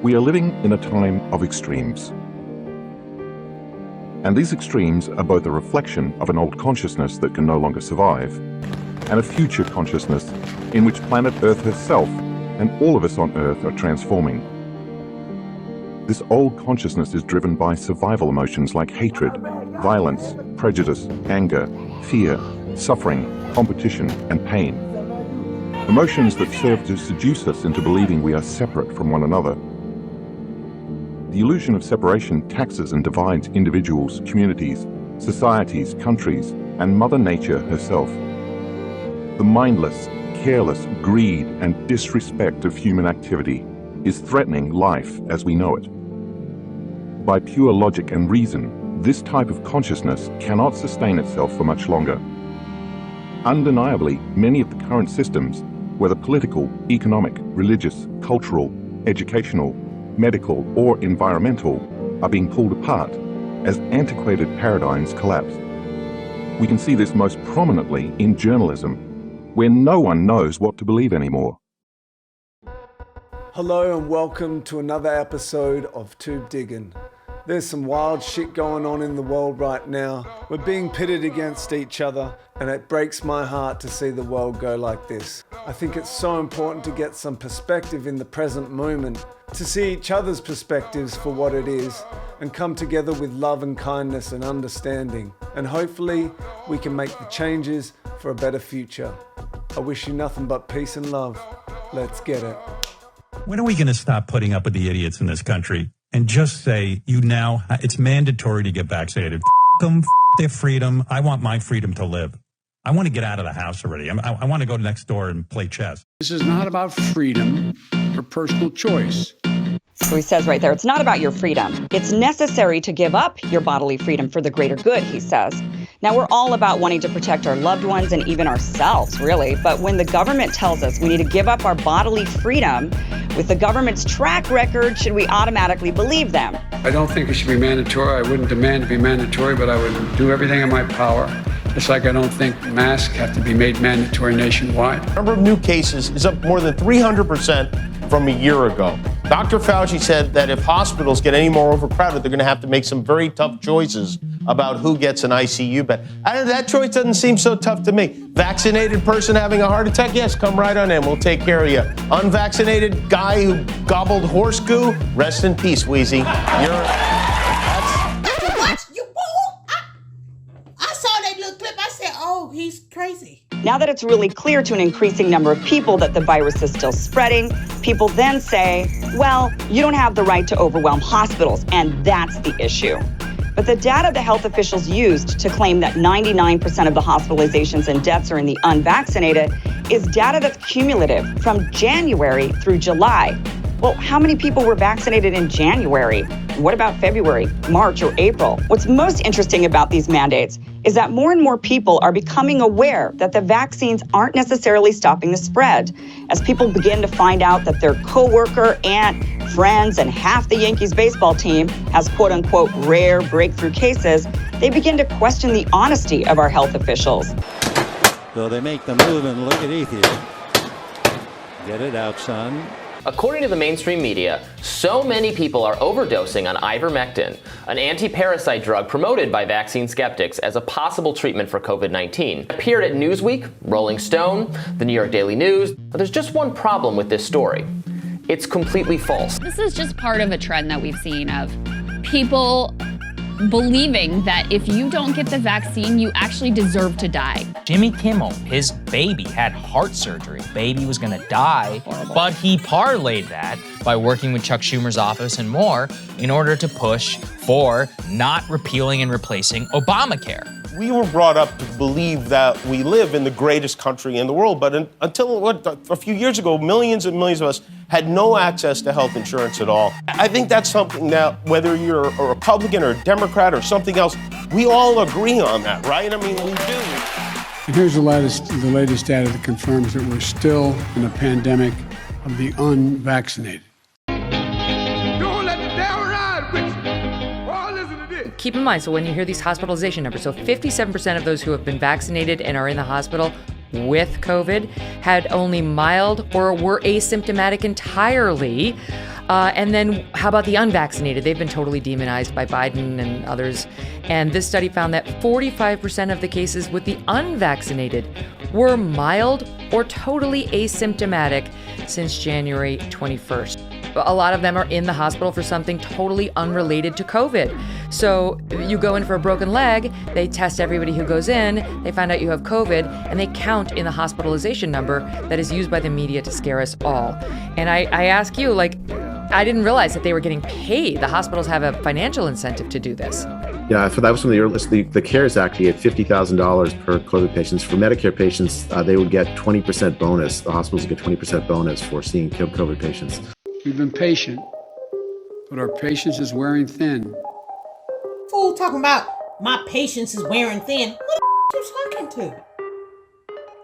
We are living in a time of extremes. And these extremes are both a reflection of an old consciousness that can no longer survive, and a future consciousness in which planet Earth herself and all of us on Earth are transforming. This old consciousness is driven by survival emotions like hatred, violence, prejudice, anger, fear, suffering, competition, and pain. Emotions that serve to seduce us into believing we are separate from one another. The illusion of separation taxes and divides individuals, communities, societies, countries, and Mother Nature herself. The mindless, careless greed and disrespect of human activity is threatening life as we know it. By pure logic and reason, this type of consciousness cannot sustain itself for much longer. Undeniably, many of the current systems, whether political, economic, religious, cultural, educational, medical, or environmental, are being pulled apart as antiquated paradigms collapse. We can see this most prominently in journalism, where no one knows what to believe anymore. Hello and welcome to another episode of Diggin. There's some wild shit going on in the world right now. We're being pitted against each other, and it breaks my heart to see the world go like this. I think it's so important to get some perspective in the present moment, to see each other's perspectives for what it is, and come together with love and kindness and understanding. And hopefully we can make the changes for a better future. I wish you nothing but peace and love. Let's get it. When are we going to stop putting up with the idiots in this country and just say, it's mandatory to get vaccinated? F them, their freedom. I want my freedom to live. I want to get out of the house already. I want to go next door and play chess. This is not about freedom or personal choice. So he says right there, it's not about your freedom. It's necessary to give up your bodily freedom for the greater good, he says. Now, we're all about wanting to protect our loved ones and even ourselves, really. But when the government tells us we need to give up our bodily freedom, with the government's track record, should we automatically believe them? I don't think it should be mandatory. I wouldn't demand to be mandatory, but I would do everything in my power. Just like I don't think masks have to be made mandatory nationwide. The number of new cases is up more than 300% from a year ago. Dr. Fauci said that if hospitals get any more overcrowded, they're going to have to make some very tough choices about who gets an ICU bed. That choice doesn't seem so tough to me. Vaccinated person having a heart attack? Yes, come right on in. We'll take care of you. Unvaccinated guy who gobbled horse goo? Rest in peace, Wheezy. He's crazy. Now that it's really clear to an increasing number of people that the virus is still spreading, people then say, well, you don't have the right to overwhelm hospitals, and that's the issue. But the data the health officials used to claim that 99% of the hospitalizations and deaths are in the unvaccinated is data that's cumulative from January through July. Well, how many people were vaccinated in January? What about February, March, or April? What's most interesting about these mandates is that more and more people are becoming aware that the vaccines aren't necessarily stopping the spread. As people begin to find out that their coworker, aunt, friends, and half the Yankees baseball team has quote-unquote rare breakthrough cases, they begin to question the honesty of our health officials. So they make the move and look at Ethiopia. Get it out, son. According to the mainstream media, so many people are overdosing on ivermectin, an anti-parasite drug promoted by vaccine skeptics as a possible treatment for COVID-19. It appeared at Newsweek, Rolling Stone, the New York Daily News, but there's just one problem with this story. It's completely false. This is just part of a trend that we've seen of people believing that if you don't get the vaccine, you actually deserve to die. Jimmy Kimmel, his baby had heart surgery. Baby was gonna die, Horrible. But he parlayed that by working with Chuck Schumer's office and more in order to push for not repealing and replacing Obamacare. We were brought up to believe that we live in the greatest country in the world, but until a few years ago, millions and millions of us had no access to health insurance at all. I think that's something that, whether you're a Republican or a Democrat or something else, we all agree on that, right? I mean, we do. And here's the latest data that confirms that we're still in a pandemic of the unvaccinated. Keep in mind, so when you hear these hospitalization numbers, so 57% of those who have been vaccinated and are in the hospital with COVID had only mild or were asymptomatic entirely. And then how about the unvaccinated? They've been totally demonized by Biden and others. And this study found that 45% of the cases with the unvaccinated were mild or totally asymptomatic since January 21st. A lot of them are in the hospital for something totally unrelated to COVID. So you go in for a broken leg, they test everybody who goes in, they find out you have COVID, and they count in the hospitalization number that is used by the media to scare us all. And I ask you, like, I didn't realize that they were getting paid. The hospitals have a financial incentive to do this. Yeah, so that was from the earliest. The CARES Act, he had $50,000 per COVID patients. For Medicare patients, they would get 20% bonus. The hospitals would get 20% bonus for seeing COVID patients. We've been patient, but our patience is wearing thin. Fool talking about my patience is wearing thin. Who the you talking to?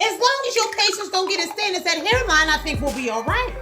As long as your patience don't get as thin as that hairline, I think we'll be all right.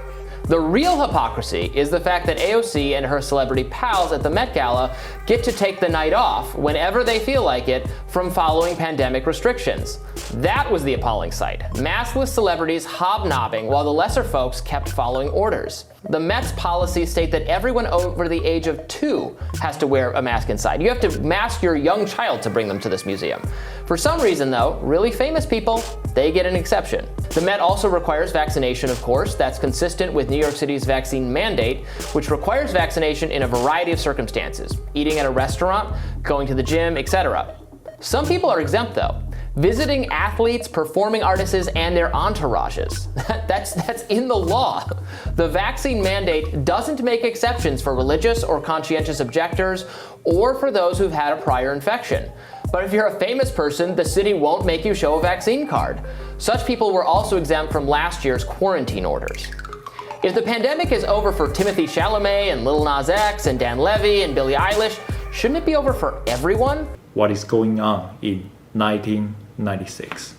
The real hypocrisy is the fact that AOC and her celebrity pals at the Met Gala get to take the night off whenever they feel like it from following pandemic restrictions. That was the appalling sight. Maskless celebrities hobnobbing while the lesser folks kept following orders. The Met's policies state that everyone over the age of 2 has to wear a mask inside. You have to mask your young child to bring them to this museum. For some reason though, really famous people, they get an exception. The Met also requires vaccination, of course. That's consistent with New York City's vaccine mandate, which requires vaccination in a variety of circumstances. Eating at a restaurant, going to the gym, etc. Some people are exempt though. Visiting athletes, performing artists, and their entourages. That's in the law. The vaccine mandate doesn't make exceptions for religious or conscientious objectors or for those who've had a prior infection. But if you're a famous person, the city won't make you show a vaccine card. Such people were also exempt from last year's quarantine orders. If the pandemic is over for Timothée Chalamet and Lil Nas X and Dan Levy and Billie Eilish, shouldn't it be over for everyone? What is going on in 1996?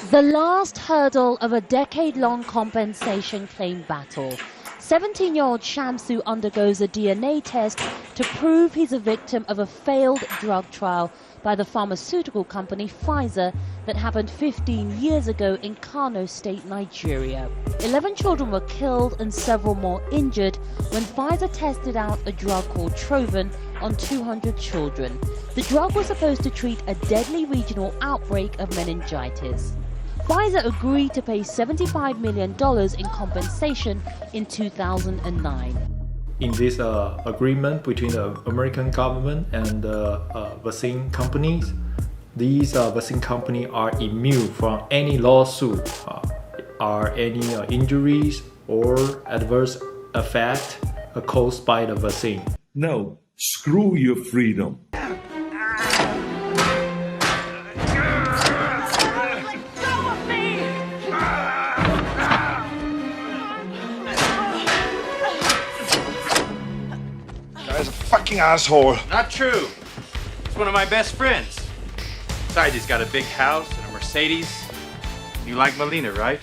The last hurdle of a decade-long compensation claim battle. 17-year-old Shamsu undergoes a DNA test to prove he's a victim of a failed drug trial by the pharmaceutical company Pfizer that happened 15 years ago in Kano State, Nigeria. 11 children were killed and several more injured when Pfizer tested out a drug called Trovan on 200 children. The drug was supposed to treat a deadly regional outbreak of meningitis. Pfizer agreed to pay $75 million in compensation in 2009. In this agreement between the American government and the vaccine companies, these vaccine companies are immune from any lawsuit, or any injuries or adverse effect caused by the vaccine. No, screw your freedom. Guy's a fucking asshole. Not true. He's one of my best friends. Besides, he's got a big house and a Mercedes. You like Melina, right?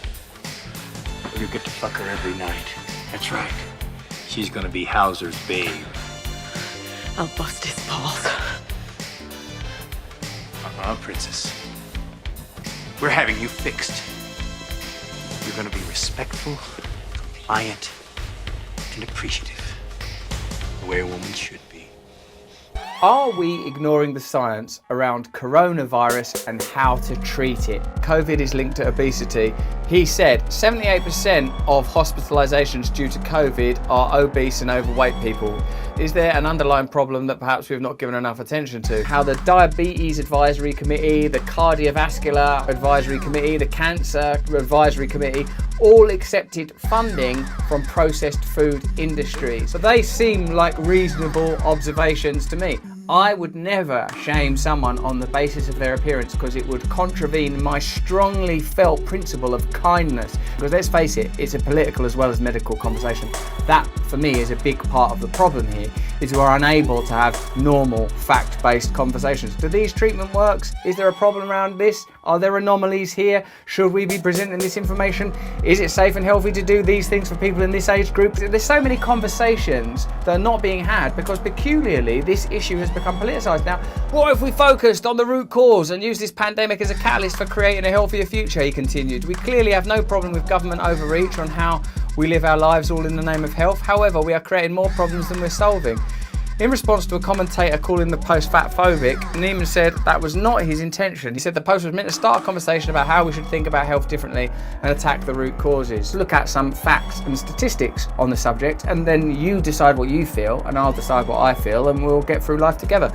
Well, you get to fuck her every night. That's right. She's gonna be Hauser's babe. I'll bust his balls. Princess. We're having you fixed. You're gonna be respectful, compliant, and appreciative. The way a woman should be. Are we ignoring the science around coronavirus and how to treat it? COVID is linked to obesity. He said 78% of hospitalizations due to COVID are obese and overweight people. Is there an underlying problem that perhaps we've not given enough attention to? How the Diabetes Advisory Committee, the Cardiovascular Advisory Committee, the Cancer Advisory Committee all accepted funding from processed food industries. So they seem like reasonable observations to me. I would never shame someone on the basis of their appearance because it would contravene my strongly felt principle of kindness. Because let's face it, it's a political as well as medical conversation. That, for me, is a big part of the problem here, is we are unable to have normal, fact-based conversations. Do these treatment works? Is there a problem around this? Are there anomalies here? Should we be presenting this information? Is it safe and healthy to do these things for people in this age group? There's so many conversations that are not being had because peculiarly this issue has become politicised. Now, what if we focused on the root cause and used this pandemic as a catalyst for creating a healthier future, he continued. We clearly have no problem with government overreach on how we live our lives all in the name of health. However, we are creating more problems than we're solving. In response to a commentator calling the post fatphobic, Neiman said that was not his intention. He said the post was meant to start a conversation about how we should think about health differently and attack the root causes. Look at some facts and statistics on the subject, and then you decide what you feel, and I'll decide what I feel, and we'll get through life together.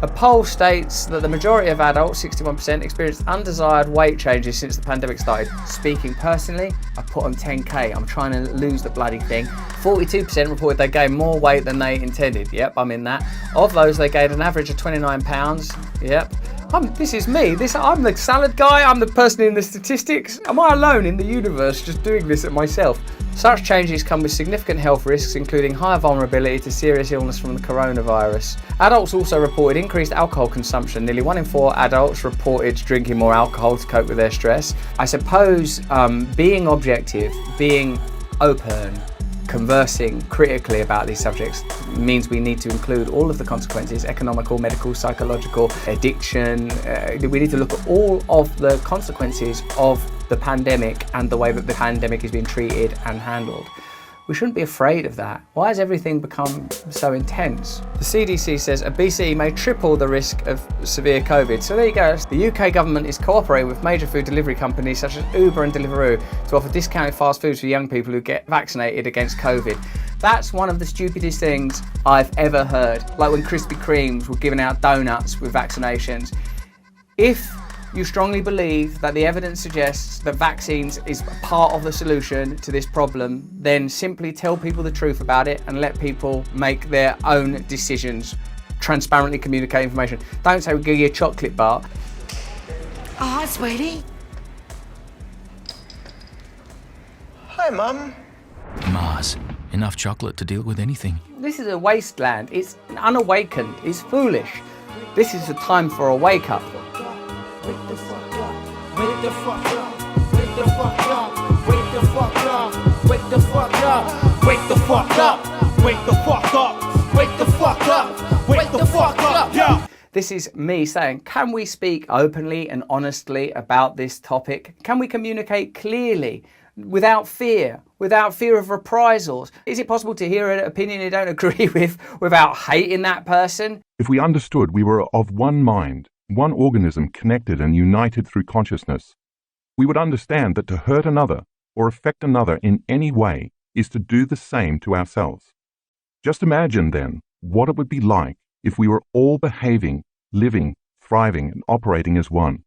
A poll states that the majority of adults, 61%, experienced undesired weight changes since the pandemic started. Speaking personally, I put on 10k. I'm trying to lose the bloody thing. 42% reported they gained more weight than they intended. Yep, I'm in that. Of those, they gained an average of 29 pounds. Yep. This is me. I'm the salad guy. I'm the person in the statistics. Am I alone in the universe just doing this at myself? Such changes come with significant health risks, including higher vulnerability to serious illness from the coronavirus. Adults also reported increased alcohol consumption. Nearly 1 in 4 adults reported drinking more alcohol to cope with their stress. I suppose being objective, being open, conversing critically about these subjects means we need to include all of the consequences: economical, medical, psychological, addiction. We need to look at all of the consequences of the pandemic and the way that the pandemic is being treated and handled. We shouldn't be afraid of that. Why has everything become so intense? The CDC says obesity may triple the risk of severe COVID. So there you go. The UK government is cooperating with major food delivery companies such as Uber and Deliveroo to offer discounted fast foods for young people who get vaccinated against COVID. That's one of the stupidest things I've ever heard. Like when Krispy Kremes were giving out donuts with vaccinations. If you strongly believe that the evidence suggests that vaccines is part of the solution to this problem, then simply tell people the truth about it and let people make their own decisions. Transparently communicate information. Don't say we'll give you a chocolate bar. Oh, hi, sweetie. Hi, Mum. Mars. Enough chocolate to deal with anything. This is a wasteland. It's unawakened. It's foolish. This is the time for a wake up. Wake the fuck up. Wake the fuck up. Wake the fuck up. Wake the fuck up. Wake the fuck up. Wake the fuck up. Wake the fuck up. Wake the fuck up. Wake the fuck up. Yeah. This is me saying, can we speak openly and honestly about this topic? Can we communicate clearly without fear of reprisals? Is it possible to hear an opinion you don't agree with without hating that person? If we understood we were of one mind, one organism connected and united through consciousness, we would understand that to hurt another or affect another in any way is to do the same to ourselves. Just imagine then what it would be like if we were all behaving, living, thriving, and operating as one.